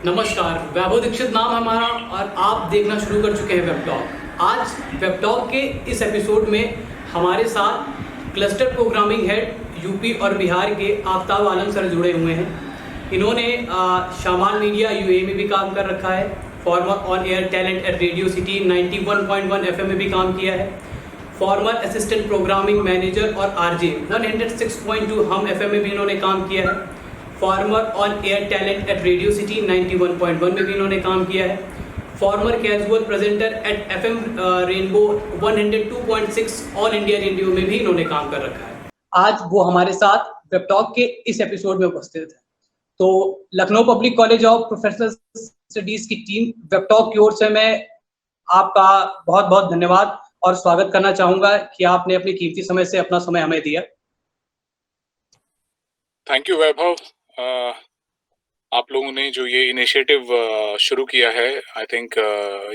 नमस्कार, वैभव दीक्षित नाम है हमारा और आप देखना शुरू कर चुके हैं वेब टॉक। आज वेब टॉक के इस एपिसोड में हमारे साथ क्लस्टर प्रोग्रामिंग हेड यूपी और बिहार के आफ्ताब आलम सर जुड़े हुए हैं। इन्होंने शामान मीडिया यूए में भी काम कर रखा है, former on air talent at Radio City 91.1 FM में भी काम किया है, फॉर्मर असिस्टेंट प्रोग्रामिंग मैनेजर और आरजे 106.2 हम एफएम में भी इन्होंने काम किया है, former on air talent at Radio City 91.1 में भी इन्होंने काम किया है, former casual presenter at FM Rainbow 102.6 All India Radio में भी इन्होंने काम कर रखा है। आज वो हमारे साथ वेब टॉक के इस एपिसोड में उपस्थित है। तो Lucknow public college of professional studies की टीम वेब टॉक की ओर से मैं आपका बहुत बहुत धन्यवाद और स्वागत करना चाहूंगा कि आपने अपनी कीमती समय से अपना समय हमें दिया। थैंक यू वैभव। आप लोगों ने जो ये इनिशिएटिव शुरू किया है, आई थिंक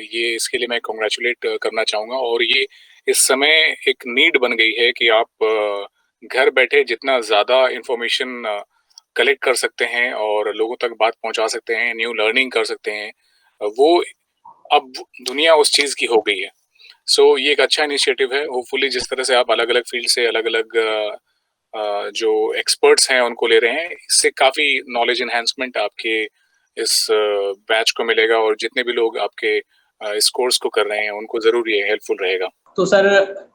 ये इसके लिए मैं कॉन्ग्रेचुलेट करना चाहूँगा। और ये इस समय एक नीड बन गई है कि आप घर बैठे जितना ज़्यादा इंफॉर्मेशन कलेक्ट कर सकते हैं और लोगों तक बात पहुंचा सकते हैं, न्यू लर्निंग कर सकते हैं, वो अब दुनिया उस चीज़ की हो गई है। सो ये एक अच्छा इनिशिएटिव है। होपफुली जिस तरह से आप अलग अलग फील्ड से अलग अलग जो एक्सपर्ट्स हैं उनको ले रहे हैं, इससे काफ़ी नॉलेज एनहेंसमेंट आपके इस बैच को मिलेगा और जितने भी लोग आपके इस कोर्स को कर रहे हैं उनको ज़रूर ये हेल्पफुल रहेगा। तो सर,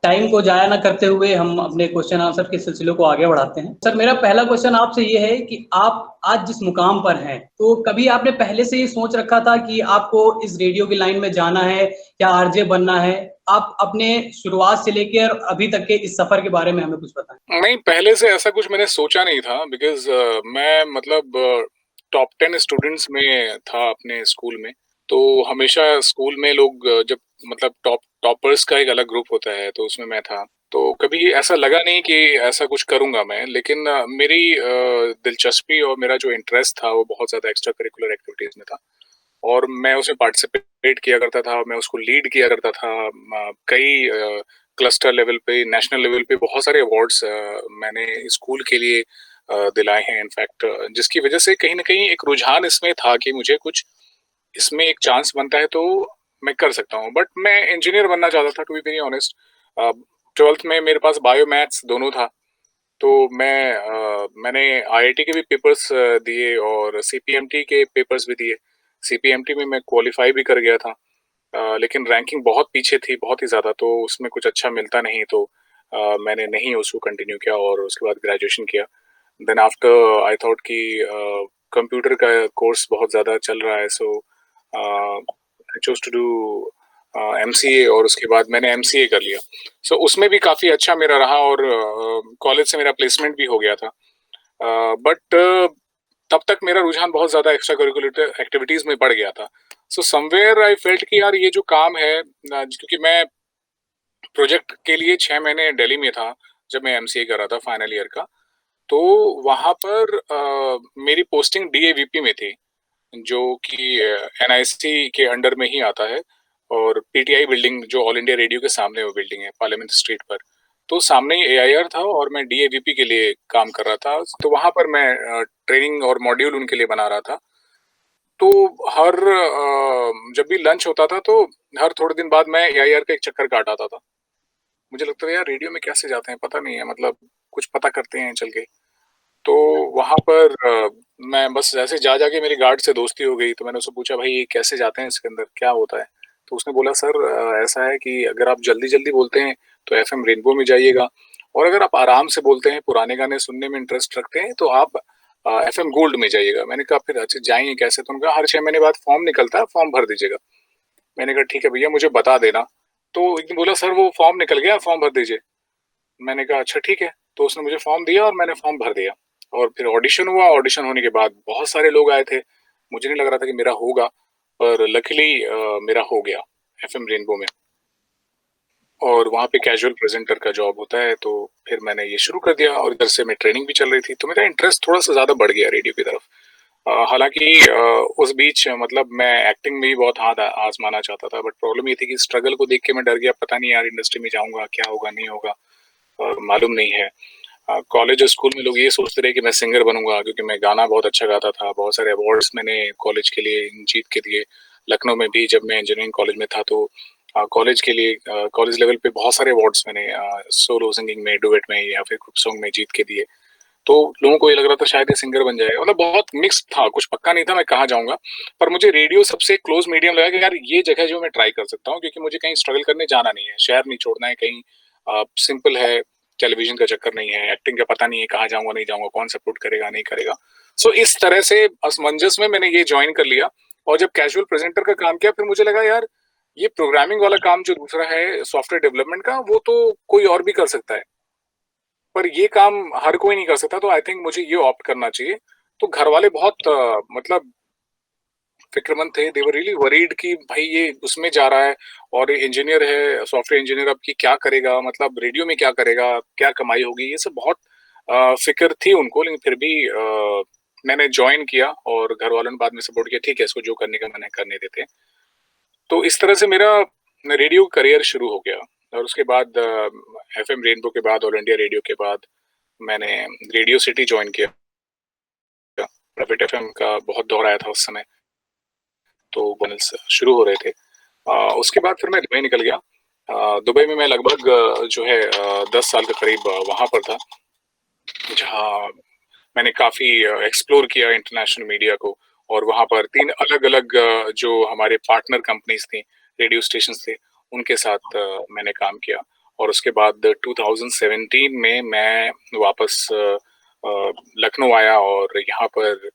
टाइम को जाया ना करते हुए हम अपने क्वेश्चन आंसर के सिलसिले को आगे बढ़ाते हैं। सर, मेरा पहला क्वेश्चन आपसे ये है कि आप आज जिस मुकाम पर हैं, तो कभी आपने पहले से ही सोच रखा था कि आपको इस रेडियो की लाइन में जाना है या आरजे बनना है? आप अपने शुरुआत से लेकर अभी तक के इस सफर के बारे में हमें कुछ बताएं। नहीं, पहले से ऐसा कुछ मैंने सोचा नहीं था, बिकॉज मैं मतलब टॉप 10 स्टूडेंट्स में था अपने स्कूल में। तो हमेशा स्कूल में लोग जब मतलब टॉपर्स का एक अलग ग्रुप होता है, तो उसमें मैं था। तो कभी ऐसा लगा नहीं कि ऐसा कुछ करूंगा मैं, लेकिन मेरी दिलचस्पी और मेरा जो इंटरेस्ट था वो बहुत ज़्यादा एक्स्ट्रा करिकुलर एक्टिविटीज़ में था और मैं उसमें पार्टिसिपेट किया करता था, मैं उसको लीड किया करता था। कई क्लस्टर लेवल पे, नेशनल लेवल पे बहुत सारे अवार्ड्स मैंने स्कूल के लिए दिलाए हैं इनफैक्ट, जिसकी वजह से कहीं ना कहीं एक रुझान इसमें था कि मुझे कुछ इसमें एक चांस बनता है तो मैं कर सकता हूँ। बट मैं इंजीनियर बनना चाहता था, to be very honest. 12th में मेरे पास बायो मैथ्स दोनों था, तो मैंने आईआईटी के भी पेपर्स दिए और सीपीएमटी के पेपर्स भी दिए। सीपीएमटी में मैं क्वालिफाई भी कर गया था, लेकिन रैंकिंग बहुत पीछे थी, बहुत ही ज़्यादा, तो उसमें कुछ अच्छा मिलता नहीं, तो मैंने नहीं उसको कंटिन्यू किया और उसके बाद ग्रेजुएशन किया। देन आफ्टर आई थॉट कि कंप्यूटर का कोर्स बहुत ज़्यादा चल रहा है, so I chose to do MCA और उसके बाद मैंने एमसीए कर लिया। सो उसमें भी काफ़ी अच्छा मेरा रहा और कॉलेज से मेरा प्लेसमेंट भी हो गया था। बट तब तक मेरा रुझान बहुत ज़्यादा एक्स्ट्रा करिकुलर एक्टिविटीज़ में बढ़ गया था। सो समवेयर आई फेल्ट कि यार ये जो काम है, क्योंकि मैं प्रोजेक्ट के लिए 6 महीने दिल्ली में था जब मैं एमसीए कर रहा था फाइनल ईयर का। तो वहाँ पर मेरी पोस्टिंग डीएवीपी में थी, जो कि एनआईसी के अंडर में ही आता है, और पीटीआई बिल्डिंग जो ऑल इंडिया रेडियो के सामने वो बिल्डिंग है पार्लियामेंट स्ट्रीट पर, तो सामने ही एआईआर था और मैं डीएवीपी के लिए काम कर रहा था। तो वहाँ पर मैं ट्रेनिंग और मॉड्यूल उनके लिए बना रहा था। तो हर जब भी लंच होता था तो हर थोड़े दिन बाद मैं एआईआर का एक चक्कर काट आता था। मुझे लगता था यार रेडियो में कैसे जाते हैं पता नहीं है, मतलब कुछ पता करते हैं चल के। तो वहाँ पर मैं बस ऐसे जा जाके मेरी गार्ड से दोस्ती हो गई। तो मैंने उससे पूछा, भाई ये कैसे जाते हैं, इसके अंदर क्या होता है? तो उसने बोला, सर ऐसा है कि अगर आप जल्दी जल्दी बोलते हैं तो एफएम रेनबो में जाइएगा, और अगर आप आराम से बोलते हैं, पुराने गाने सुनने में इंटरेस्ट रखते हैं, तो आप एफएम गोल्ड में जाइएगा। मैंने कहा फिर अच्छा जाएंगे कैसे? तो उनका हर 6 महीने बाद फॉर्म निकलता है, फॉर्म भर दीजिएगा। मैंने कहा ठीक है भैया, मुझे बता देना। तो एक दिन बोला, सर वो फॉर्म निकल गया, फॉर्म भर दीजिए। मैंने कहा अच्छा ठीक है। तो उसने मुझे फॉर्म दिया और मैंने फॉर्म भर दिया, और फिर ऑडिशन हुआ। ऑडिशन होने के बाद बहुत सारे लोग आए थे, मुझे नहीं लग रहा था कि मेरा होगा, पर लकीली मेरा हो गया एफएम रेनबो में। और वहाँ पे कैजुअल प्रेजेंटर का जॉब होता है, तो फिर मैंने ये शुरू कर दिया और इधर से मैं ट्रेनिंग भी चल रही थी, तो मेरा इंटरेस्ट थोड़ा सा ज़्यादा बढ़ गया रेडियो की तरफ। हालांकि उस बीच मतलब मैं एक्टिंग में भी बहुत हाथ आजमाना चाहता था, बट प्रॉब्लम ये थी कि स्ट्रगल को देख के मैं डर गया, पता नहीं यार इंडस्ट्री में जाऊंगा क्या होगा नहीं होगा, मालूम नहीं है। कॉलेज और स्कूल में लोग ये सोचते रहे कि मैं सिंगर बनूंगा, क्योंकि मैं गाना बहुत अच्छा गाता था। बहुत सारे अवार्ड्स मैंने कॉलेज के लिए जीत के दिए। लखनऊ में भी जब मैं इंजीनियरिंग कॉलेज में था तो कॉलेज के लिए कॉलेज लेवल पे बहुत सारे अवार्ड्स मैंने सोलो सिंगिंग में, डुएट में या फिर ग्रुप सॉन्ग में जीत के दिए। तो लोगों को ये लग रहा था शायद ये सिंगर बन जाएगा। मतलब बहुत मिक्स था, कुछ पक्का नहीं था मैं कहाँ जाऊंगा। पर मुझे रेडियो सबसे क्लोज मीडियम लगा कि यार ये जगह जो मैं ट्राई कर सकता हूँ, क्योंकि मुझे कहीं स्ट्रगल करने जाना नहीं है, शहर नहीं छोड़ना है कहीं। सिंपल है, टेलीविजन का चक्कर नहीं है, एक्टिंग का पता नहीं है कहाँ जाऊंगा नहीं जाऊंगा, कौन सपोर्ट करेगा नहीं करेगा। सो इस तरह से असमंजस में मैंने ये ज्वाइन कर लिया। और जब कैजुअल प्रेजेंटर का काम किया, फिर मुझे लगा यार ये प्रोग्रामिंग वाला काम जो दूसरा है सॉफ्टवेयर डेवलपमेंट का, वो तो कोई और भी कर सकता है, पर ये काम हर कोई नहीं कर सकता। तो आई थिंक मुझे ये ऑप्ट करना चाहिए। तो घर वाले बहुत मतलब फिक्रमंद थे। दे वर रियली वरीड कि भाई ये उसमें जा रहा है और इंजीनियर है, सॉफ्टवेयर इंजीनियर, अब की क्या करेगा, मतलब रेडियो में क्या करेगा, क्या कमाई होगी, ये सब बहुत फिक्र थी उनको। लेकिन फिर भी मैंने ज्वाइन किया और घर वालों ने बाद में सपोर्ट किया, ठीक है इसको जो करने का मैंने करने देते हैं। तो इस तरह से मेरा रेडियो करियर शुरू हो गया। और उसके बाद एफएम रेनबो के बाद, ऑल इंडिया रेडियो के बाद, मैंने रेडियो सिटी ज्वाइन किया। प्राइवेट एफएम का बहुत दौर आया था उस समय, तो बनल्स शुरू हो रहे थे। उसके बाद फिर मैं दुबई निकल गया। दुबई में मैं लगभग जो है 10 साल के करीब वहाँ पर था, जहाँ मैंने काफ़ी एक्सप्लोर किया इंटरनेशनल मीडिया को। और वहाँ पर 3 अलग-अलग जो हमारे पार्टनर कंपनीज थी, रेडियो स्टेशंस थे, उनके साथ मैंने काम किया। और उसके बाद 2017 में मैं वापस लखनऊ आया और यहाँ पर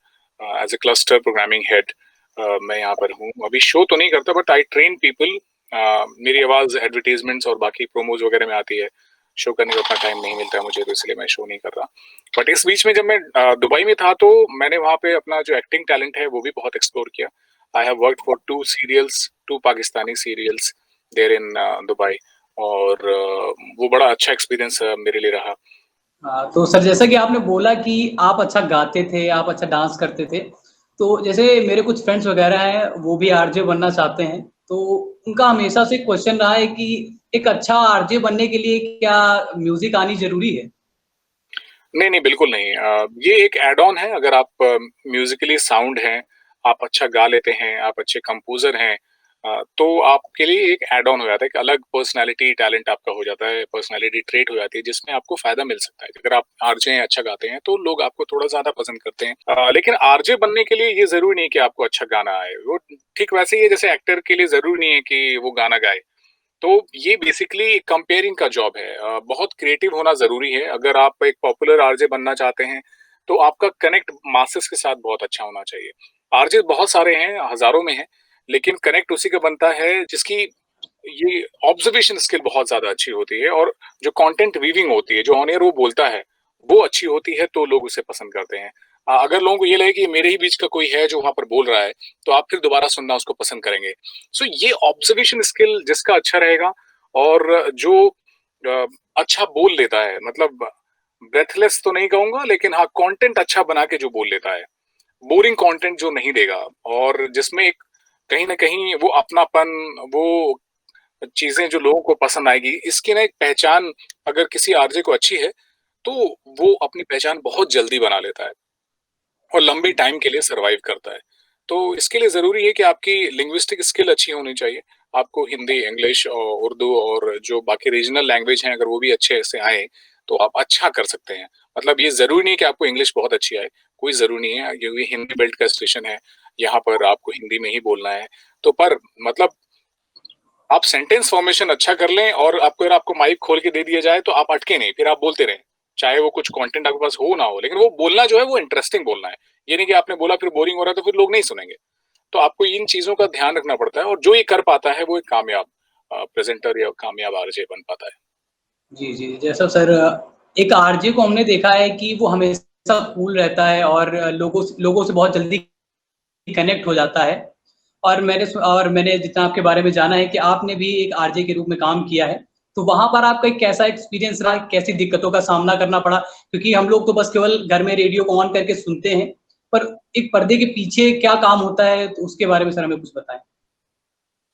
as a cluster programming head मैं यहाँ पर हूँ। अभी शो तो नहीं करता, बट आई ट्रेन पीपल। मेरी आवाज़ एडवर्टीजमेंट्स और बाकी प्रोमोज वगैरह में आती है। शो करने का उतना टाइम नहीं मिलता है मुझे, तो इसलिए मैं शो नहीं कर रहा। बट इस बीच में जब मैं दुबई में था, तो मैंने वहाँ पे अपना जो एक्टिंग टैलेंट है वो भी बहुत एक्सप्लोर किया। I have worked for 2 serials, 2 Pakistani serials there in Dubai. और वो बड़ा अच्छा एक्सपीरियंस मेरे लिए रहा। तो सर, जैसा कि आपने बोला कि आप अच्छा गाते थे, आप अच्छा डांस करते थे, तो जैसे मेरे कुछ फ्रेंड्स वगैरह हैं, वो भी आरजे बनना चाहते हैं, तो उनका हमेशा से क्वेश्चन रहा है कि एक अच्छा आरजे बनने के लिए क्या म्यूजिक आनी जरूरी है? नहीं, नहीं, बिल्कुल नहीं। ये एक ऐड ऑन है। अगर आप म्यूज़िकली साउंड हैं, आप अच्छा गा लेते हैं, आप अच्छे कंपोज़र हैं, तो आपके लिए एक ऐड ऑन हो जाता है, एक अलग पर्सनैलिटी टैलेंट आपका हो जाता है, पर्सनैलिटी ट्रेट हो जाती है, जिसमें आपको फ़ायदा मिल सकता है। अगर आप आरजे हैं, अच्छा गाते हैं, तो लोग आपको थोड़ा ज़्यादा पसंद करते हैं। लेकिन आरजे बनने के लिए ये ज़रूरी नहीं कि आपको अच्छा गाना आए। वो ठीक वैसे ही है जैसे एक्टर के लिए ज़रूरी नहीं है कि वो गाना गाए। तो ये बेसिकली कंपेयरिंग का जॉब है। बहुत क्रिएटिव होना ज़रूरी है। अगर आप एक पॉपुलर आरजे बनना चाहते हैं, तो आपका कनेक्ट मासेस के साथ बहुत अच्छा होना चाहिए। आरजे बहुत सारे हैं, हज़ारों में हैं, लेकिन कनेक्ट उसी का बनता है जिसकी ये ऑब्जर्वेशन स्किल बहुत ज़्यादा अच्छी होती है, और जो कंटेंट वीविंग होती है, जो ऑन एयर वो बोलता है, वो अच्छी होती है, तो लोग उसे पसंद करते हैं। अगर लोगों को ये लगे कि मेरे ही बीच का कोई है जो वहाँ पर बोल रहा है, तो आप फिर दोबारा सुनना उसको पसंद करेंगे। सो ये ऑब्जर्वेशन स्किल जिसका अच्छा रहेगा, और जो अ, अच्छा बोल लेता है, मतलब ब्रेथलेस तो नहीं कहूँगा, लेकिन हाँ, कंटेंट अच्छा बना के जो बोल लेता है, बोरिंग कंटेंट जो नहीं देगा, और जिसमें एक कहीं न कहीं वो अपनापन, वो चीज़ें जो लोगों को पसंद आएगी, इसकी ना एक पहचान अगर किसी आरजे को अच्छी है, तो वो अपनी पहचान बहुत जल्दी बना लेता है और लंबे टाइम के लिए सर्वाइव करता है। तो इसके लिए ज़रूरी है कि आपकी लिंग्विस्टिक स्किल अच्छी होनी चाहिए। आपको हिंदी, इंग्लिश और उर्दू और जो बाकी रीजनल लैंग्वेज हैं, अगर वो भी अच्छे से आएँ, तो आप अच्छा कर सकते हैं। मतलब ये ज़रूरी नहीं है कि आपको इंग्लिश बहुत अच्छी आए, कोई ज़रूरी नहीं है, क्योंकि हिंदी बेल्ट का स्टेशन है, यहाँ पर आपको हिंदी में ही बोलना है। तो पर मतलब आप सेंटेंस फॉर्मेशन अच्छा कर लें, और आपको अगर आपको माइक खोल के दे दिया जाए, तो आप अटके नहीं, फिर आप बोलते रहें। चाहे वो कुछ कंटेंट आपके पास हो ना हो, लेकिन वो बोलना जो है वो इंटरेस्टिंग बोलना है। ये नहीं कि आपने बोला फिर बोरिंग हो रहा है तो फिर लोग नहीं सुनेंगे। तो आपको इन चीज़ों का ध्यान रखना पड़ता है, और जो ये कर पाता है वो एक कामयाब प्रेज़ेंटर या कामयाब आरजे बन पाता है। जी, जी। जैसा सर, एक आरजे को हमने देखा है कि वो हमेशा कूल रहता है और लोगों से बहुत जल्दी कनेक्ट हो जाता है। और मैंने जितना आपके बारे में जाना है कि आपने भी एक आरजे के रूप में काम किया है। तो वहाँ पर आपका एक कैसा एक्सपीरियंस रहा? कैसी दिक्कतों का सामना करना पड़ा? क्योंकि हम लोग तो बस केवल घर में रेडियो को ऑन करके सुनते हैं, पर एक पर्दे के पीछे क्या काम होता है, तो उसके बारे में सर हमें कुछ बताएँ?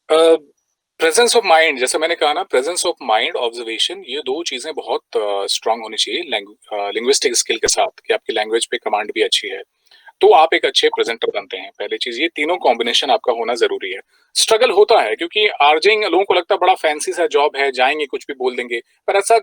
अ प्रेजेंस ऑफ माइंड, जैसे मैंने कहा ना, प्रेजेंस ऑफ माइंड, ऑब्जर्वेशन, ये दो चीजें बहुत स्ट्रांग होनी चाहिए लिंग्विस्टिक स्किल के साथ, कि आपकी लैंग्वेज पे कमांड भी अच्छी है, तो आप एक अच्छे प्रेजेंटर बनते हैं। पहली चीज, ये तीनों कॉम्बिनेशन आपका होना जरूरी है। स्ट्रगल होता है क्योंकि आरजेइंग लोगों को लगता है बड़ा फैंसी सा जॉब है, जाएंगे कुछ भी बोल देंगे, पर ऐसा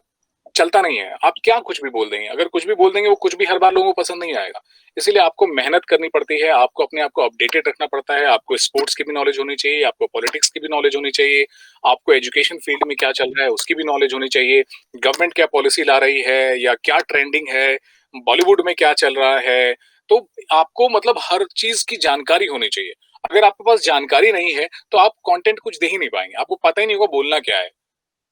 चलता नहीं है। आप क्या कुछ भी बोल देंगे, अगर कुछ भी बोल देंगे वो कुछ भी हर बार लोगों को पसंद नहीं आएगा। इसीलिए आपको मेहनत करनी पड़ती है, आपको अपने आप को अपडेटेड रखना पड़ता है, आपको स्पोर्ट्स की भी नॉलेज होनी चाहिए, आपको पॉलिटिक्स की भी नॉलेज होनी चाहिए, आपको एजुकेशन फील्ड में क्या चल रहा है उसकी भी नॉलेज होनी चाहिए, गवर्नमेंट क्या पॉलिसी ला रही है या क्या ट्रेंडिंग है, बॉलीवुड में क्या चल रहा है। तो आपको मतलब हर चीज की जानकारी होनी चाहिए। अगर आपके पास जानकारी नहीं है तो आप कंटेंट कुछ दे ही नहीं पाएंगे, आपको पता ही नहीं होगा बोलना क्या है।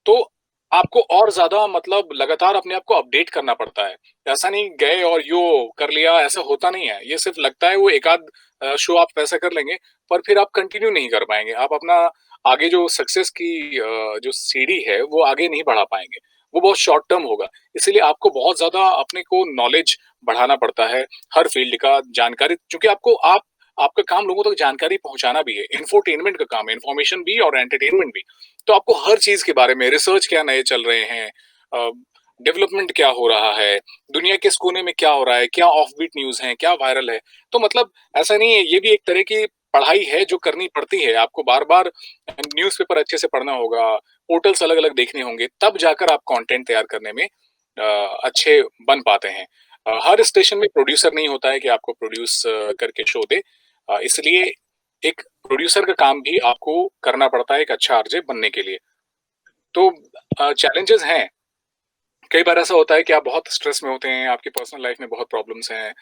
तो आपको और ज़्यादा मतलब लगातार अपने आप को अपडेट करना पड़ता है। ऐसा नहीं गए और यो कर लिया, ऐसा होता नहीं है। ये सिर्फ़ लगता है वो एक आध शो आप वैसा कर लेंगे, पर फिर आप कंटिन्यू नहीं कर पाएँगे। आप अपना आगे जो सक्सेस की जो सीढ़ी है, वो आगे नहीं बढ़ा पाएँगे। वो बहुत शॉर्ट टर्म होगा। इसीलिए आपको बहुत ज़्यादा अपने को नॉलेज बढ़ाना पड़ता है, हर फ़ील्ड का जानकारी, क्योंकि आपका काम लोगों तक जानकारी पहुँचाना भी है। इंफोटेनमेंट का काम है, इन्फॉर्मेशन भी और एंटरटेनमेंट भी। तो आपको हर चीज के बारे में रिसर्च, क्या नए चल रहे हैं, डेवलपमेंट क्या हो रहा है, दुनिया के इस कोने में क्या हो रहा है, क्या ऑफबीट न्यूज है, क्या वायरल है। तो मतलब ऐसा नहीं है, ये भी एक तरह की पढ़ाई है जो करनी पड़ती है। आपको बार बार न्यूज़पेपर अच्छे से पढ़ना होगा, पोर्टल्स अलग अलग देखने होंगे, तब जाकर आप कंटेंट तैयार करने में अच्छे बन पाते हैं। हर स्टेशन में प्रोड्यूसर नहीं होता है कि आपको प्रोड्यूस करके शो दे। इसलिए एक प्रोड्यूसर का काम भी आपको करना पड़ता है एक अच्छा आरजे बनने के लिए। तो चैलेंजेस हैं। कई बार ऐसा होता है कि आप बहुत स्ट्रेस में होते हैं, आपकी पर्सनल लाइफ में बहुत प्रॉब्लम्स हैं,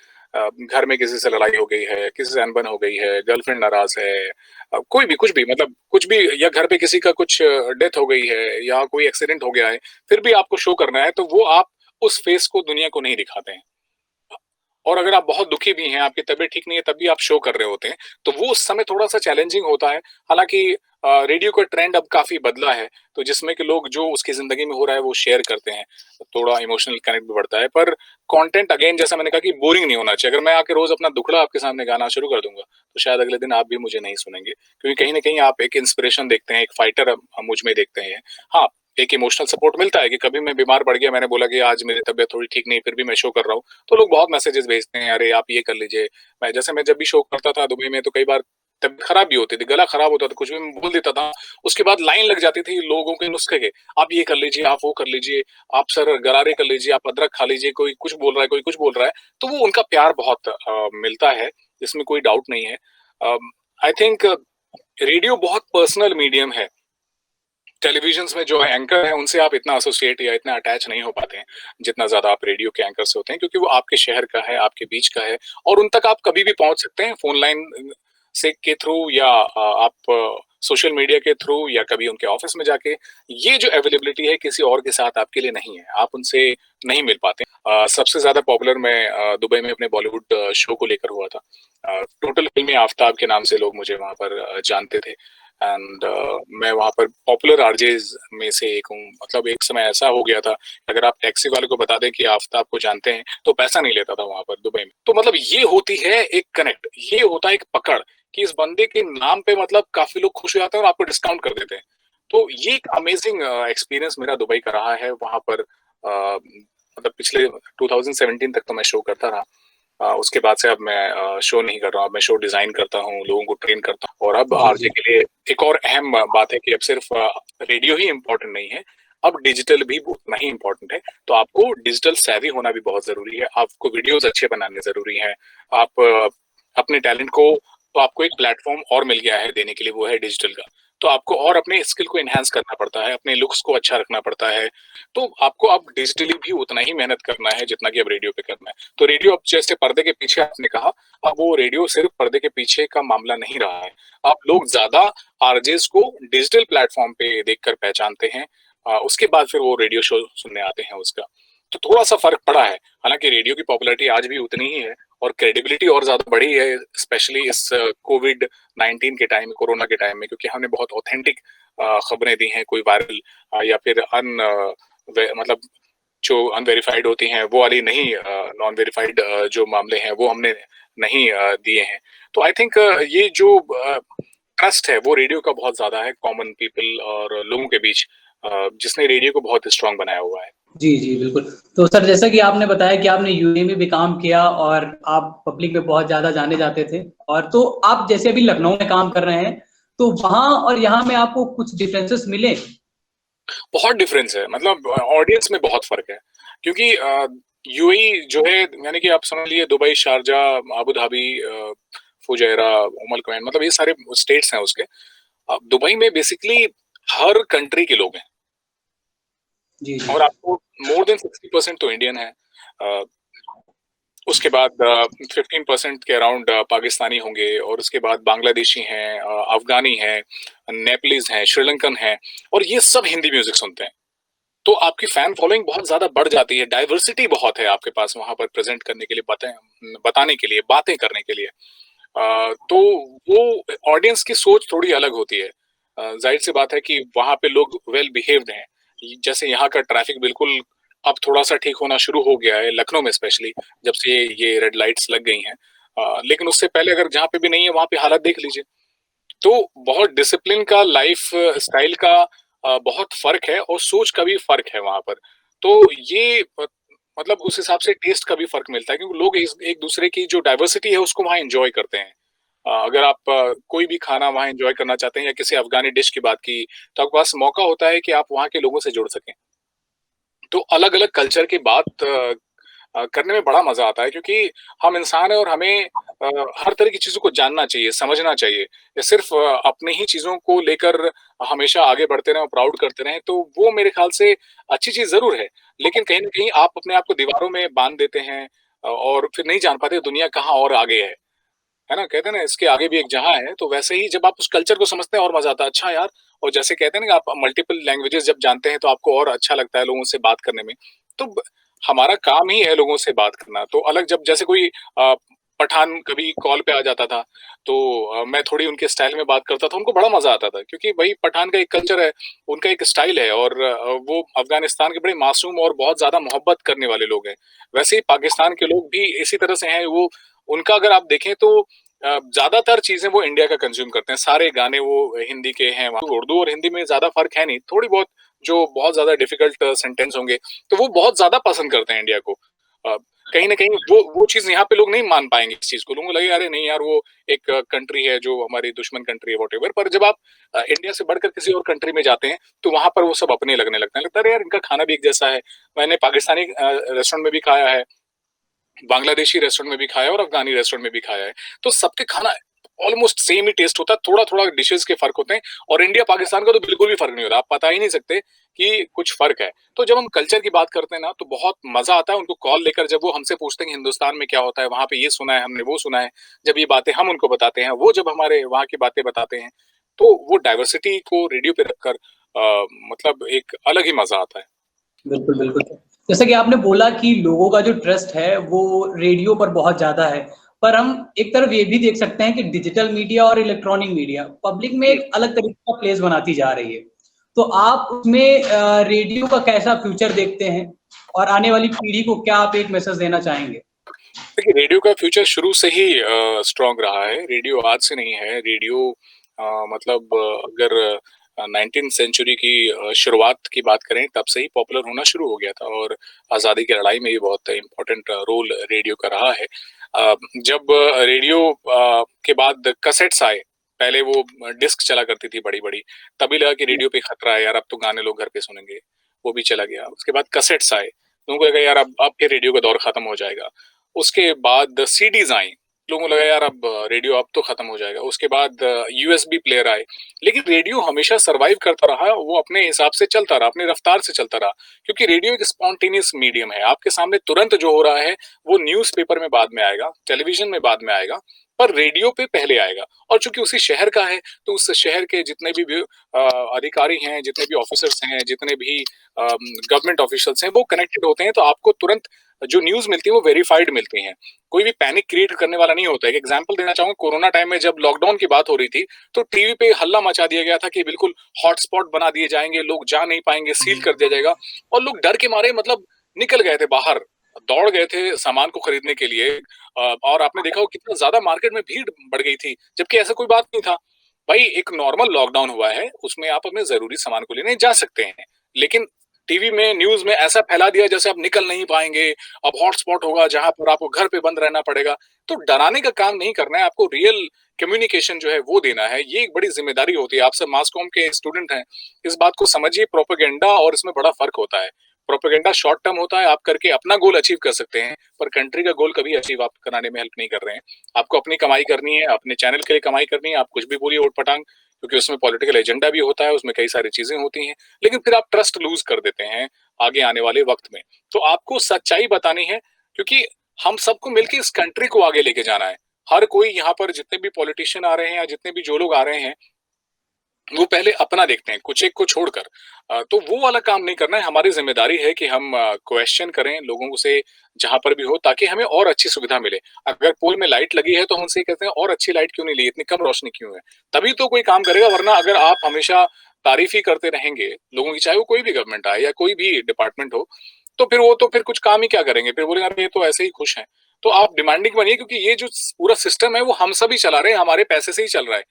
घर में किसी से लड़ाई हो गई है, किसी से अनबन हो गई है, गर्लफ्रेंड नाराज है, कोई भी कुछ भी, मतलब कुछ भी, या घर पे किसी का कुछ डेथ हो गई है या कोई एक्सीडेंट हो गया है, फिर भी आपको शो करना है, तो वो आप उस फेस को दुनिया को नहीं दिखाते हैं। और अगर आप बहुत दुखी भी हैं, आपकी तबीयत ठीक नहीं है, तब भी आप शो कर रहे होते हैं, तो वो उस समय थोड़ा-सा चैलेंजिंग होता है। हालाँकि रेडियो का ट्रेंड अब काफ़ी बदला है, तो जिसमें कि लोग जो उसकी ज़िंदगी में हो रहा है, वो शेयर करते हैं। थोड़ा इमोशनल कनेक्ट भी बढ़ता है, पर कंटेंट अगेन जैसा मैंने कहा कि बोरिंग नहीं होना चाहिए। अगर मैं आके रोज़ अपना दुखड़ा आपके सामने गाना शुरू कर दूँगा, तो शायद अगले दिन आप भी मुझे नहीं सुनेंगे, क्योंकि कहीं न कहीं आप एक इंस्पिरेशन देखते हैं, एक फाइटर मुझ में देखते हैं। हाँ, एक इमोशनल सपोर्ट मिलता है कि कभी मैं बीमार पड़ गया, मैंने बोला कि आज मेरी तबीयत थोड़ी ठीक नहीं, फिर भी मैं शो कर रहा हूँ, तो लोग बहुत मैसेजेस भेजते हैं, अरे आप ये कर लीजिए। मैं जब भी शो करता था दुबई में, तो कई बार तबीयत खराब भी होती थी, गला खराब होता था, कुछ भी मैं बोल देता था, उसके बाद लाइन लग जाती थी लोगों के नुस्खे के, आप ये कर लीजिए, आप वो कर लीजिए, आप सर गरारे कर लीजिए, आप अदरक खा लीजिए, कोई कुछ बोल रहा है, कोई कुछ बोल रहा है। तो वो उनका प्यार बहुत मिलता है, इसमें कोई डाउट नहीं है। आई थिंक रेडियो बहुत पर्सनल मीडियम है। टेलीविजन्स में जो एंकर हैं उनसे आप इतना एसोसिएट या इतना अटैच नहीं हो पाते हैं, जितना ज़्यादा आप रेडियो के एंकर से होते हैं, क्योंकि वो आपके शहर का है, आपके बीच का है, और उन तक आप कभी भी पहुँच सकते हैं फ़ोन लाइन से के थ्रू, या आप सोशल मीडिया के थ्रू, या कभी उनके ऑफ़िस में जाके। ये जो अवेलेबिलिटी है किसी और के साथ आपके लिए नहीं है, आप उनसे नहीं मिल पाते। सबसे ज़्यादा पॉपुलर मैं दुबई में अपने बॉलीवुड शो को लेकर हुआ था। टोटल फ़िल्मी आफ्ताब के नाम से लोग मुझे वहाँ पर जानते थे। एंड मैं वहाँ पर पॉपुलर आरजेज में से एक हूँ। मतलब एक समय ऐसा हो गया था, अगर आप टैक्सी वाले को बता दें कि आफ्ताब को जानते हैं, तो पैसा नहीं लेता था वहाँ पर दुबई में। तो मतलब ये होती है एक कनेक्ट, ये होता है एक पकड़, कि इस बंदे के नाम पे मतलब काफी लोग खुश हो जाते हैं और आपको डिस्काउंट कर देते हैं। तो ये एक अमेजिंग एक्सपीरियंस मेरा दुबई का रहा है वहाँ पर। मतलब पिछले 2017 तक तो मैं शो करता रहा। उसके बाद से अब मैं शो नहीं कर रहा हूँ, अब मैं शो डिजाइन करता हूँ, लोगों को ट्रेन करता हूँ। और अब जी आरजे जी। के लिए एक और अहम बात है कि अब सिर्फ रेडियो ही इम्पोर्टेंट नहीं है, अब डिजिटल भी उतना ही इम्पोर्टेंट है। तो आपको डिजिटल savvy होना भी बहुत जरूरी है, आपको वीडियोस अच्छे बनाने जरूरी है। आप अपने टैलेंट को, तो आपको एक प्लेटफॉर्म और मिल गया है देने के लिए, वो है डिजिटल का। तो आपको और अपने स्किल को एनहांस करना पड़ता है, अपने लुक्स को अच्छा रखना पड़ता है। तो आपको अब डिजिटली भी उतना ही मेहनत करना है जितना कि अब रेडियो पे करना है। तो रेडियो अब जैसे पर्दे के पीछे आपने कहा, अब वो रेडियो सिर्फ पर्दे के पीछे का मामला नहीं रहा है। अब लोग ज्यादा आरजेस को डिजिटल प्लेटफॉर्म पे देखकर पहचानते हैं, उसके बाद फिर वो रेडियो शो सुनने आते हैं उसका। तो थोड़ा सा फर्क पड़ा है। हालांकि रेडियो की पॉपुलैरिटी आज भी उतनी ही है, और क्रेडिबिलिटी और ज्यादा बढ़ी है, स्पेशली इस कोविड 19 के टाइम, कोरोना के टाइम में, क्योंकि हमने बहुत ऑथेंटिक खबरें दी हैं। कोई वायरल या फिर मतलब जो अनवेरिफाइड होती हैं वो वाली नहीं, नॉन वेरिफाइड जो मामले हैं वो हमने नहीं दिए हैं। तो आई थिंक ये जो ट्रस्ट है वो रेडियो का बहुत ज़्यादा है कॉमन पीपल और लोगों के बीच, जिसने रेडियो को बहुत स्ट्रॉन्ग बनाया हुआ है। जी, जी, बिल्कुल। तो सर जैसा कि आपने बताया कि आपने यूएई में भी काम किया और आप पब्लिक में बहुत ज़्यादा जाने जाते थे और तो आप जैसे अभी लखनऊ में काम कर रहे हैं, तो वहाँ और यहाँ में आपको कुछ डिफरेंसेस मिले? बहुत डिफरेंस है, मतलब ऑडियंस में बहुत फ़र्क है। क्योंकि यूएई जो है, यानी कि आप समझ लीजिए Dubai, Sharjah, Abu Dhabi, Fujairah, Umm Al Quwain, मतलब ये सारे स्टेट्स हैं उसके। दुबई में बेसिकली हर कंट्री के लोग हैं। जी, और जी। आपको मोर देन 60% तो इंडियन है। अ, उसके बाद 15% के अराउंड पाकिस्तानी होंगे, और उसके बाद बांग्लादेशी हैं, अफ़गानी हैं, नेपालीज़ हैं, श्रीलंकन हैं, और ये सब हिंदी म्यूज़िक सुनते हैं। तो आपकी फैन फॉलोइंग बहुत ज़्यादा बढ़ जाती है, डाइवर्सिटी बहुत है आपके पास वहाँ पर प्रेज़ेंट करने के लिए, बताने के लिए, बातें करने के लिए। तो वो ऑडियंस की सोच थोड़ी अलग होती है। ज़ाहिर-सी बात है कि वहाँ पे लोग वेल बिहेव्ड हैं। जैसे यहाँ का ट्रैफ़िक बिल्कुल अब थोड़ा-सा ठीक होना शुरू हो गया है, लखनऊ में स्पेशली, जब से ये रेड लाइट्स लग गई हैं। लेकिन उससे पहले अगर जहाँ पे भी नहीं है, वहाँ पे हालत देख लीजिए। तो बहुत डिसिप्लिन का, लाइफ स्टाइल का बहुत फ़र्क है, और सोच का भी फ़र्क है वहाँ पर। तो ये मतलब उस हिसाब से टेस्ट का भी फ़र्क मिलता है, क्योंकि लोग एक दूसरे की जो डाइवर्सिटी है उसको वहाँ एन्जॉय करते हैं। अगर आप कोई भी खाना वहाँ एन्जॉय करना चाहते हैं, या किसी अफ़गानी डिश की बात की, तो आपके पास मौका होता है कि आप वहाँ के लोगों से जुड़ सकें। तो अलग-अलग कल्चर की बात करने में बड़ा मज़ा आता है, क्योंकि हम इंसान हैं और हमें हर तरह की चीज़ों को जानना चाहिए, समझना चाहिए। या सिर्फ़ अपनी ही चीज़ों को लेकर हमेशा आगे बढ़ते रहें और प्राउड करते रहें, तो वो मेरे ख़्याल से अच्छी चीज़ ज़रूर है। लेकिन कहीं न कहीं आप अपने आप को दीवारों में बाँध देते हैं, और फिर नहीं जान पाते दुनिया कहाँ और आगे है ना? कहते हैं ना, इसके आगे भी एक जहाँ है, तो वैसे ही जब आप उस कल्चर को समझते हैं और मज़ा आता है। अच्छा यार, और जैसे कहते हैं ना कि आप मल्टीपल लैंग्वेजेज़ जब जानते हैं, तो आपको और अच्छा लगता है लोगों से बात करने में। तो हमारा काम ही है लोगों से बात करना। तो अलग, जब जैसे कोई पठान कभी कॉल पे आ जाता था, तो मैं थोड़ी उनके स्टाइल में बात करता था, उनको बड़ा मज़ा आता था, क्योंकि वही पठान का एक कल्चर है, उनका एक स्टाइल है, और वो अफ़गानिस्तान के बड़े मासूम और बहुत ज़्यादा मोहब्बत करने वाले लोग हैं। वैसे ही पाकिस्तान के लोग भी इसी तरह से हैं। वो उनका अगर आप देखें तो ज़्यादातर चीज़ें वो इंडिया का कंज़्यूम करते हैं। सारे गाने वो हिंदी के हैं, वहाँ उर्दू और हिंदी में ज़्यादा फ़र्क है नहीं, थोड़ी बहुत जो बहुत ज़्यादा डिफ़िकल्ट सेंटेंस होंगे, तो वो बहुत ज़्यादा पसंद करते हैं इंडिया को। अ, कहीं न कहीं वो चीज़ यहाँ पे लोग नहीं मान पाएँगे इस चीज़ को। लोगों को लगेगा अरे नहीं यार, वो एक कंट्री है जो हमारी दुश्मन कंट्री है, व्हाटएवर। पर जब आप इंडिया से बढ़कर किसी और कंट्री में जाते हैं, तो वहाँ पर वो सब अपने लगने लगते हैं। लगता है अरे यार, इनका खाना भी एक जैसा है। मैंने पाकिस्तानी रेस्टोरेंट में भी खाया है, बांग्लादेशी रेस्टोरेंट में भी खाया है, और अफ़गानी रेस्टोरेंट में भी खाया है। तो सबके खाना ऑलमोस्ट सेम ही टेस्ट होता है, थोड़ा-थोड़ा डिशेज़ के फ़र्क होते हैं, और इंडिया पाकिस्तान का तो बिल्कुल भी फ़र्क नहीं होता। आप बता ही नहीं सकते कि कुछ फ़र्क है। तो जब हम कल्चर की बात करते हैं ना, तो बहुत मज़ा आता है उनको कॉल लेकर, जब वो हमसे पूछते हैं कि हिंदुस्तान में क्या होता है, वहाँ पे ये सुना है हमने, वो सुना है। जब ये बातें हम उनको बताते हैं, वो जब हमारे वहाँ की बातें बताते हैं, तो वो डाइवर्सिटी को रेडियो पे रखकर मतलब एक अलग ही मज़ा आता है। बिल्कुल, बिल्कुल। जैसा कि आपने बोला कि लोगों का जो ट्रस्ट है, वो रेडियो पर बहुत ज़्यादा है। पर हम एक तरफ ये भी देख सकते हैं कि डिजिटल मीडिया और इलेक्ट्रॉनिक मीडिया पब्लिक में जी। एक अलग तरीके का प्लेस बनाती जा रही है। तो आप उसमें रेडियो का कैसा फ्यूचर देखते हैं? और आने वाली पीढ़ी को क्या आप एक मैसेज देना चाहेंगे? देखिए, रेडियो का फ्यूचर शुरू से ही स्ट्रॉन्ग रहा है। रेडियो आज से नहीं है। रेडियो मतलब अगर 19th सेंचुरी की शुरुआत की बात करें, तब से ही पॉपुलर होना शुरू हो गया था, और आज़ादी की लड़ाई में ये बहुत इम्पोर्टेंट रोल रेडियो का रहा है। जब रेडियो के बाद कैसेट्स आए, पहले वो डिस्क चला करती थी बड़ी-बड़ी, तभी लगा कि रेडियो पे खतरा है यार, अब तो गाने लोग घर पे सुनेंगे, वो भी चला गया। उसके बाद कैसेट्स आए, लोगों को लगा यार अब फिर रेडियो का दौर खत्म हो जाएगा। उसके बाद सीडीज़ आईं, लोगों को लगा यार अब रेडियो अब तो खत्म हो जाएगा। उसके बाद यूएसबी प्लेयर आए, लेकिन रेडियो हमेशा सर्वाइव करता रहा, वो अपने हिसाब से चलता रहा, अपनी रफ्तार से चलता रहा, क्योंकि रेडियो एक स्पॉन्टेनियस मीडियम है। आपके सामने तुरंत जो हो रहा है, वो न्यूज़पेपर में बाद में आएगा, टेलीविज़न में बाद में आएगा, पर रेडियो पे पहले आएगा। और चूँकि उसी शहर का है, तो उस शहर के जितने भी अधिकारी हैं, जितने भी ऑफ़िसर्स हैं, जितने भी गवर्नमेंट ऑफ़िशियल्स हैं, वो कनेक्टेड होते हैं, तो आपको तुरंत जो न्यूज़ मिलती है वो वेरिफाइड मिलती हैं। कोई भी पैनिक क्रिएट करने वाला नहीं होता है। एक एग्ज़ाम्पल देना चाहूँगा, कोरोना टाइम में जब लॉकडाउन की बात हो रही थी, तो टीवी पे हल्ला मचा दिया गया था कि बिल्कुल हॉटस्पॉट बना दिए जाएँगे, लोग जा नहीं पाएँगे, सील कर दिया जाएगा, और लोग डर के मारे मतलब निकल गए थे बाहर, दौड़ गए थे सामान को खरीदने के लिए। और आपने देखा हो कितना ज़्यादा मार्केट में भीड़ बढ़ गई थी, जबकि ऐसा कोई बात नहीं था। भाई एक नॉर्मल लॉकडाउन हुआ है, उसमें आप अपने ज़रूरी सामान को लेने जा सकते हैं। लेकिन टीवी में, न्यूज़ में ऐसा फैला दिया जैसे आप निकल नहीं पाएँगे, अब हॉटस्पॉट होगा जहाँ पर आपको घर पे बंद रहना पड़ेगा। तो डराने का काम नहीं करना है, आपको रियल कम्युनिकेशन जो है वो देना है। ये एक बड़ी ज़िम्मेदारी होती है। आप सब मास कॉम के स्टूडेंट हैं, इस बात को समझिए। प्रोपेगेंडा और इसमें बड़ा फ़र्क होता है। प्रोपेगेंडा शॉर्ट टर्म होता है, आप करके अपना गोल अचीव कर सकते हैं, पर कंट्री का गोल कभी अचीव आप कराने में हेल्प नहीं कर रहे हैं। आपको अपनी कमाई करनी है, अपने चैनल के लिए कमाई करनी है, आप कुछ भी बोलिए ऊट-पटांग, क्योंकि उसमें पॉलिटिकल एजेंडा भी होता है, उसमें कई सारी चीज़ें होती हैं, लेकिन फिर आप ट्रस्ट लूज़ कर देते हैं आगे आने वाले वक़्त में। तो आपको सच्चाई बतानी है, क्योंकि हम सबको मिलके इस कंट्री को आगे लेके जाना है। हर कोई यहाँ पर, जितने भी पॉलिटिशियन आ रहे हैं या जितने भी जो लोग आ रहे हैं, वो पहले अपना देखते हैं, कुछ एक को छोड़कर। तो वो वाला काम नहीं करना है। हमारी ज़िम्मेदारी है कि हम क्वेश्चन करें लोगों से जहाँ पर भी हो, ताकि हमें और अच्छी सुविधा मिले। अगर पोल में लाइट लगी है तो हम उनसे ये कहते हैं, और अच्छी लाइट क्यों नहीं ली, इतनी कम रोशनी क्यों है? तभी तो कोई काम करेगा, वरना अगर आप हमेशा तारीफ़ ही करते रहेंगे लोगों की, चाहे वो कोई भी गवर्नमेंट आए या कोई भी डिपार्टमेंट हो, तो फिर कुछ काम ही क्या करेंगे? फिर बोलेंगे अरे ये तो ऐसे ही खुश हैं। तो आप डिमांडिंग बनिए, क्योंकि ये जो पूरा सिस्टम है वो हम सब ही चला रहे हैं, हमारे पैसे से ही चल रहा है।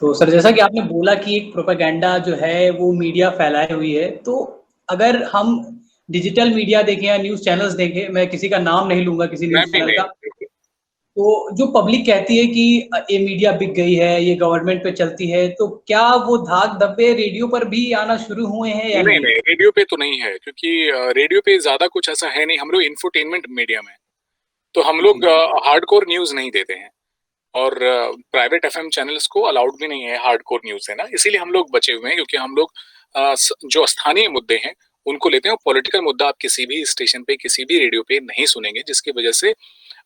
तो सर, जैसा कि आपने बोला कि एक प्रोपेगेंडा जो है वो मीडिया फैलाए हुई है, तो अगर हम डिजिटल मीडिया देखें या न्यूज़ चैनल्स देखें, मैं किसी का नाम नहीं लूँगा किसी मैं न्यूज़ भी चैनल नहीं। का, तो जो पब्लिक कहती है कि ये मीडिया बिक गई है, ये गवर्नमेंट पे चलती है, तो क्या वो धाक धब्बे रेडियो पर भी आना शुरू हुए हैं या नहीं, नहीं? नहीं, रेडियो पे तो नहीं है, क्योंकि रेडियो पे ज़्यादा कुछ ऐसा है नहीं, हम लोग इंफोटेनमेंट मीडियम है। तो हम लोग जी, हार्डकोर न्यूज़ नहीं देते हैं, और प्राइवेट एफएम चैनल्स को अलाउड भी नहीं है हार्डकोर न्यूज़ देना, इसीलिए हम लोग बचे हुए हैं, क्योंकि हम लोग जो स्थानीय मुद्दे हैं, उनको लेते हैं। और पॉलिटिकल मुद्दा आप किसी भी स्टेशन पे, किसी भी रेडियो पे नहीं सुनेंगे, जिसकी वजह से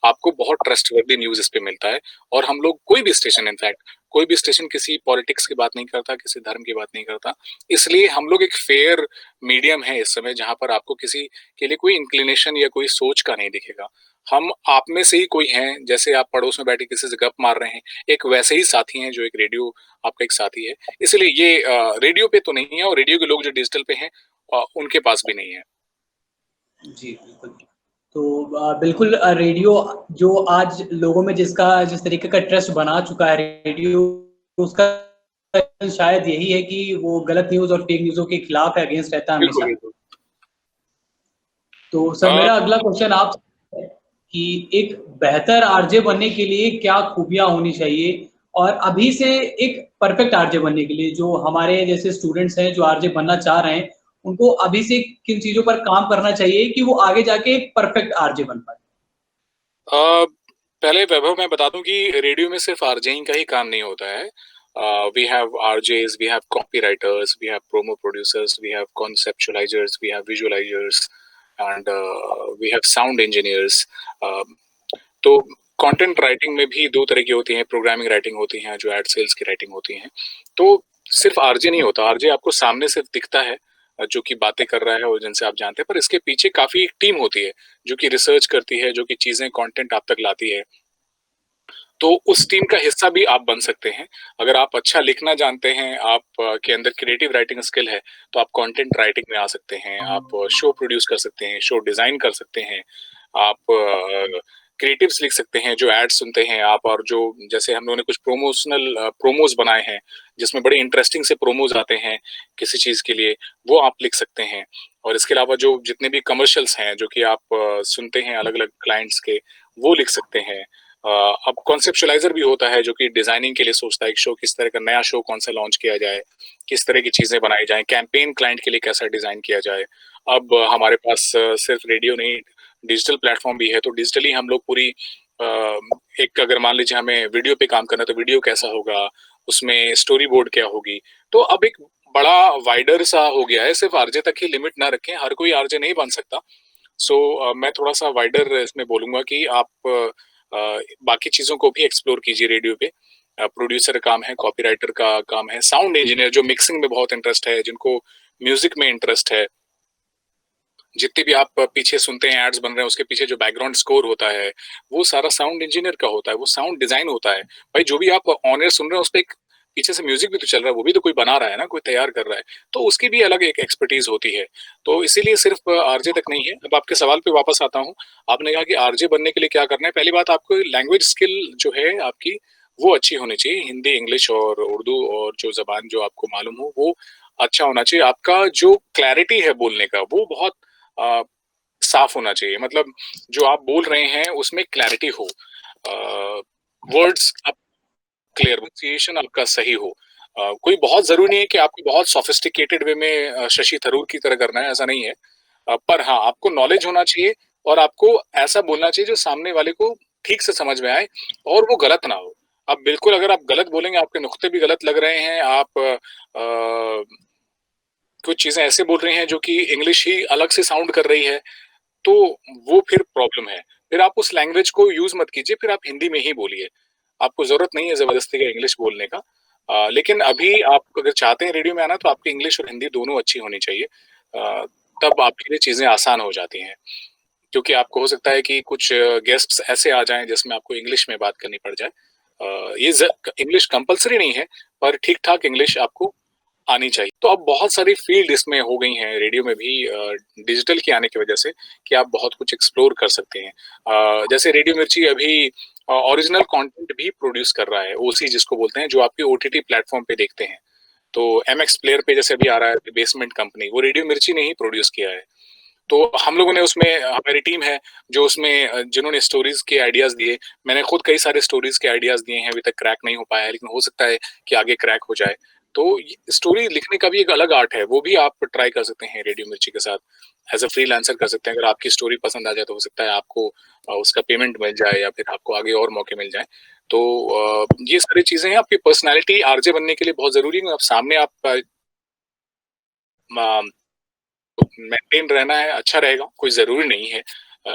आपको बहुत ट्रस्टवर्दी न्यूज़ इस पे मिलता है। और हम लोग, कोई भी स्टेशन इनफैक्ट, कोई भी स्टेशन किसी पॉलिटिक्स की बात नहीं करता, किसी धर्म की बात नहीं करता। इसलिए हम लोग एक फेयर मीडियम है इस समय, जहाँ पर आपको किसी के लिए कोई इंक्लिनेशन या कोई सोच का नहीं दिखेगा। हम आप में से ही कोई हैं, जैसे आप पड़ोस में बैठे किसी से गप मार रहे हैं, एक वैसे ही साथी हैं, जो एक रेडियो आपका एक साथी है। इसलिए ये रेडियो पे तो नहीं है, और रेडियो के लोग जो डिजिटल पे हैं, उनके पास भी नहीं है। जी, बिल्कुल। तो बिल्कुल रेडियो जो आज लोगों में जिस तरीके का ट्रस्ट बना चुका है रेडियो, उसका शायद यही है कि वो गलत न्यूज़ और फेक न्यूज़ों के खिलाफ है, अगेंस्ट रहता है बिल्कुल, हमेशा। बिल्कुल। तो सर, अ, मेरा अगला क्वेश्चन आपसे है कि एक बेहतर आरजे बनने के लिए क्या खूबियाँ होनी चाहिए? और अभी से एक परफेक्ट आरजे बनने के लिए जो हमारे जैसे स्टूडेंट्स हैं, जो आरजे बनना चाह रहे हैं, उनको अभी से किन चीज़ों पर काम करना चाहिए कि वो आगे जाके एक परफेक्ट आरजे बन पाएँ? अ, पहले वैभव मैं बता दूँ कि रेडियो में सिर्फ़ आरजेइंग का ही काम नहीं होता है। We have RJs, we have copywriters, we have promo producers, we have conceptualisers, we have visualisers, and we have sound engineers. Uh, तो कंटेंट राइटिंग में भी 2 तरह की होती हैं, प्रोग्रामिंग राइटिंग होती हैं, जो एड सेल्स की राइटिंग होती हैं। तो सिर्फ़ आरजे नहीं होता, आरजे आपको सामने सिर्फ़ दिखता है, जो कि बातें कर रहा है और जिनसे आप जानते हैं, पर इसके पीछे काफ़ी एक टीम होती है, जो कि रिसर्च करती है, जो कि चीज़ें, कंटेंट आप तक लाती है। तो उस टीम का हिस्सा भी आप बन सकते हैं। अगर आप अच्छा लिखना जानते हैं, आप के अंदर क्रिएटिव राइटिंग स्किल है, तो आप कंटेंट राइटिंग में आ सकते हैं, आप शो प्रोड्यूस कर सकते हैं, शो डिज़ाइन कर सकते हैं, आप क्रिएटिव्स लिख सकते हैं, जो एड्स सुनते हैं आप, और जो, जैसे हम लोगों ने कुछ प्रोमोज़ बनाए हैं, जिसमें बड़े इंटरेस्टिंग से प्रोमोज़ आते हैं किसी चीज़ के लिए, वो आप लिख सकते हैं। और इसके अलावा जो जितने भी कमर्शियल्स हैं, जो कि आप सुनते हैं अलग-अलग क्लाइंट्स के, वो लिख सकते हैं। अब कॉन्सेप्चुअलाइज़र भी होता है, जो कि डिज़ाइनिंग के लिए सोचता है, एक शो किस तरह का, नया शो कौन-सा लॉन्च किया जाए, किस तरह की चीज़ें बनाई जाएँ, कैंपेन क्लाइंट के लिए कैसा डिज़ाइन किया जाए। अब हमारे पास सिर्फ़ रेडियो नहीं, डिजिटल प्लेटफ़ॉर्म भी है, तो डिजिटली हम लोग पूरी एक, अगर मान लीजिए हमें वीडियो पे काम करना है, तो वीडियो कैसा होगा, उसमें स्टोरी बोर्ड क्या होगी। तो अब एक बड़ा वाइडर सा हो गया है, सिर्फ़ आरजे तक ही लिमिट ना रखें, हर कोई आरजे नहीं बन सकता। सो मैं थोड़ा-सा वाइडर इसमें बोलूँगा कि आप बाकी चीज़ों को भी एक्सप्लोर कीजिए रेडियो पे। प्रोड्यूसर का काम है, कॉपीराइटर का काम है, साउंड इंजीनियर जो मिक्सिंग में बहुत इंटरेस्ट है, जिनको म्यूज़िक में इंटरेस्ट है, जितने भी आप पीछे सुनते हैं, एड्स बन रहे हैं, उसके पीछे जो बैकग्राउंड स्कोर होता है, वो सारा साउंड इंजीनियर का होता है, वो साउंड डिज़ाइन होता है। भाई जो भी आप ऑन एयर सुन रहे हैं, उसपे एक पीछे से म्यूज़िक भी तो चल रहा है, वो भी तो कोई बना रहा है ना, कोई तैयार कर रहा है, तो उसकी भी अलग एक एक्सपर्टीज़ होती है। तो इसीलिए सिर्फ़ आरजे तक नहीं है। अब आपके सवाल पे वापस आता हूँ, आपने कहा कि आरजे बनने के लिए क्या करना है? पहली बात, आपको लैंग्वेज स्किल जो है आपकी, वो अच्छी होनी चाहिए। हिंदी, इंग्लिश और उर्दू और जो ज़बान जो आपको मालूम हो वो अच्छा होना चाहिए। आपका जो क्लैरिटी है बोलने का वो बहुत अ, साफ होना चाहिए। मतलब जो आप बोल रहे हैं उसमें क्लैरिटी हो। वर्ड्स आप क्लियर, प्रोनाउंसिएशन आपका सही हो। कोई बहुत ज़रूरी नहीं है कि आपको बहुत सोफिस्टिकेटेड वे में शशि थरूर की तरह करना है, ऐसा नहीं है। पर हाँ, आपको नॉलेज होना चाहिए और आपको ऐसा बोलना चाहिए जो सामने वाले को ठीक से समझ में आए और वो गलत ना हो। अब बिल्कुल अगर आप गलत बोलेंगे, आपके नुक्ते भी गलत लग रहे हैं, आप कुछ चीज़ें ऐसे बोल रहे हैं जो कि इंग्लिश ही अलग से साउंड कर रही है, तो वो फिर प्रॉब्लम है। फिर आप उस लैंग्वेज को यूज़ मत कीजिए, फिर आप हिंदी में ही बोलिए। आपको ज़रूरत नहीं है ज़बरदस्ती का इंग्लिश बोलने का। लेकिन अभी आप अगर चाहते हैं रेडियो में आना तो आपकी इंग्लिश और हिंदी दोनों अच्छी होनी चाहिए। तब आपके लिए चीज़ें आसान हो जाती हैं। क्योंकि आपको हो सकता है कि कुछ गेस्ट्स ऐसे आ जाएँ जिसमें आपको इंग्लिश में बात करनी पड़ जाए। ये ज़ इंग्लिश कंपल्सरी नहीं है, पर ठीक-ठाक इंग्लिश आपको आनी चाहिए। तो अब बहुत सारी फ़ील्ड इसमें हो गई हैं रेडियो में भी डिजिटल के आने की वजह से कि आप बहुत कुछ एक्सप्लोर कर सकते हैं। जैसे रेडियो मिर्ची अभी ओरिजिनल कंटेंट भी प्रोड्यूस कर रहा है, ओसी जिसको बोलते हैं, जो आपके ओटीटी प्लेटफ़ॉर्म पे देखते हैं। तो एमएक्स प्लेयर पे जैसे अभी आ रहा है बेसमेंट कंपनी, वो रेडियो मिर्ची ने ही प्रोड्यूस किया है। तो हम लोगों ने उसमें हमारी टीम है जो उसमें जिन्होंने स्टोरीज़ के आइडियाज़ दिए। मैंने खुद कई सारे स्टोरीज़ के आइडियाज़ दिए हैं, अभी तक क्रैक नहीं हो पाया है, लेकिन हो सकता है कि आगे क्रैक हो जाए। तो ये स्टोरी लिखने का भी एक अलग आर्ट है, वो भी आप ट्राई कर सकते हैं रेडियो मिर्ची के साथ। एज़ अ फ्रीलांसर कर सकते हैं, अगर आपकी स्टोरी पसंद आ जाए तो हो सकता है आपको उसका पेमेंट मिल जाए या फिर आपको आगे और मौके मिल जाएँ। तो ये सारी चीज़ें हैं, आपकी पर्सनैलिटी आरजे बनने के लिए बहुत ज़रूरी है। आप सामने आप म मेंटेन रहना है, अच्छा रहेगा, कोई ज़रूरी नहीं है।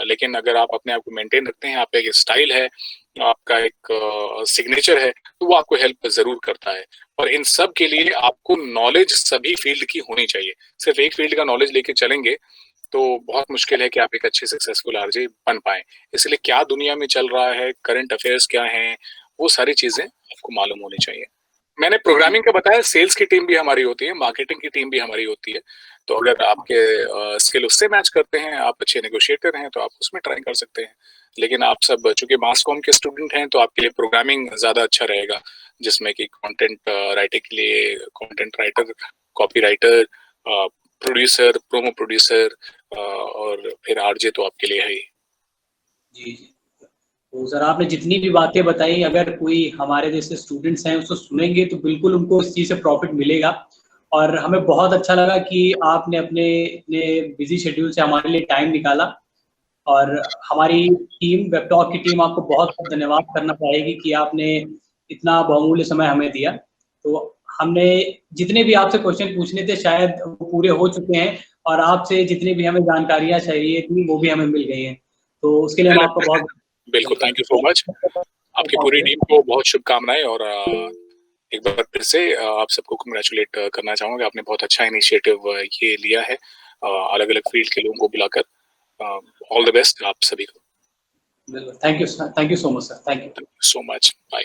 लेकिन अगर आप अपने आप को मेंटेन रखते हैं, आपका एक स्टाइल है, आपका एक सिग्नेचर है, तो वो आपको हेल्प ज़रूर करता है। और इन सब के लिए आपको नॉलेज सभी फ़ील्ड की होनी चाहिए। सिर्फ़ एक फ़ील्ड का नॉलेज लेके चलेंगे, तो बहुत मुश्किल है कि आप एक अच्छे सक्सेसफुल आरजे बन पाएँ। इसलिए क्या दुनिया में चल रहा है, करंट अफ़ेयर्स क्या हैं, वो सारी चीज़ें आपको मालूम होनी चाहिए। मैंने जी, प्रोग्रामिंग का बताया, सेल्स की टीम भी हमारी होती है, मार्केटिंग की टीम भी हमारी होती है। तो अगर आपके स्किल उससे मैच करते हैं, आप अच्छे नेगोशिएटर हैं, तो आप उसमें ट्राई कर सकते हैं। लेकिन आप सब चूँकि मास कॉम के स्टूडेंट हैं, तो आपके लिए प्रोग्रामिंग ज़्यादा अच्छा रहेगा, जिसमें कि कंटेंट राइटिंग के लिए content writer, copy writer, producer, promo producer और फिर आरजे तो आपके लिए है ही। जी, जी। तो सर आपने जितनी भी बातें बताई अगर कोई हमारे जैसे स्टूडेंट्स हैं उसको सुनेंगे तो बिल्कुल उनको इस चीज़ से प्रॉफ़िट मिलेगा। और हमें बहुत अच्छा लगा कि आपने अपने इतने बिज़ी शेड्यूल से हमारे लिए टाइम निकाला और हमारी टीम वेबटॉक की टीम आपको बहुत-बहुत धन्यवाद करना चाहेगी कि आपने इतना बहुमूल्य समय हमें दिया। तो हमने जितने भी आपसे क्वेश्चन पूछने थे शायद वो पूरे हो चुके हैं और आपसे जितनी भी हमें जानकारियाँ चाहिए थी वो भी हमें मिल गई हैं। तो उसके लिए हम आपका बहुत बिल्कुल, थैंक यू सो मच। आपकी पूरी टीम को बहुत शुभकामनाएँ और एक बार फिर से आप सबको कांग्रेचुलेट करना चाहूँगा। आपने बहुत अच्छा इनिशिएटिव ये लिया है अलग-अलग फ़ील्ड के लोगों को बुलाकर। ऑल द बेस्ट आप सभी को। बिल्कुल, thank you so much sir, thank you. Thank you so much. Bye.